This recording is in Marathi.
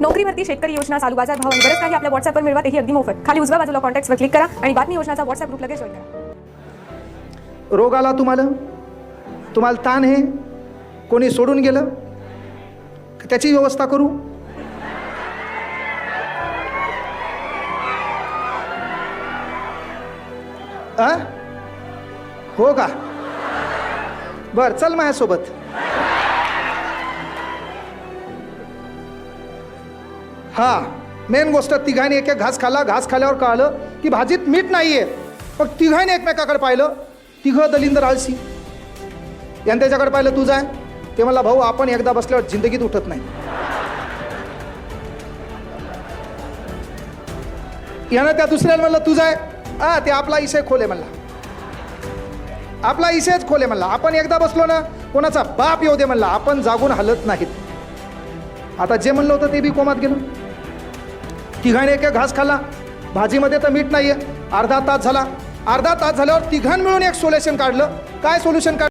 नोकरी भरती, शेतकरी योजना, चालू बाजार भाव आणि बरंच काही आपल्या व्हॉट्सअपवर मिळवा, तेही अगदी मोफत. खाली उजव्या बाजूला कॉन्टॅक्ट्सवर क्लिक करा आणि बातमी योजनाचा व्हॉट्सअप ग्रुप लगेच जॉईन करा. रोग आला तुम्हाला ताण आहे, कोणी सोडून गेलं, त्याची व्यवस्था करू. हो का? बर, चल माझ्यासोबत. हा, मेन गोष्ट, तिघांनी एक एक घास खाल्ला. घास खाल्ल्यावर कळालं की भाजीत मीठ नाहीये. मग तिघांनी एकमेकाकडे पाहिलं. तिघं दलिंदर आळसी. यानं त्याच्याकडे पाहिलं, तू जाय. ते म्हणला, भाऊ आपण एकदा बसल्यावर जिंदगीत उठत नाही. यानं त्या दुसऱ्याला म्हणलं, तू जाय. ते आपला इशय खोले म्हणला. आपला इशयच खोले म्हणला. आपण एकदा बसलो ना, कोणाचा बाप येऊ दे म्हणला, आपण जागून हलत नाहीत. आता जे म्हणलं होतं ते बी कोमात गेलं. तिघांनी एक घास खाल्ला. भाजीमध्ये तर मीठ नाहीये. अर्धा तास झाला. अर्धा तास झाल्यावर तिघां मिळून एक सोल्युशन काढलं. काय सोल्युशन काढलं?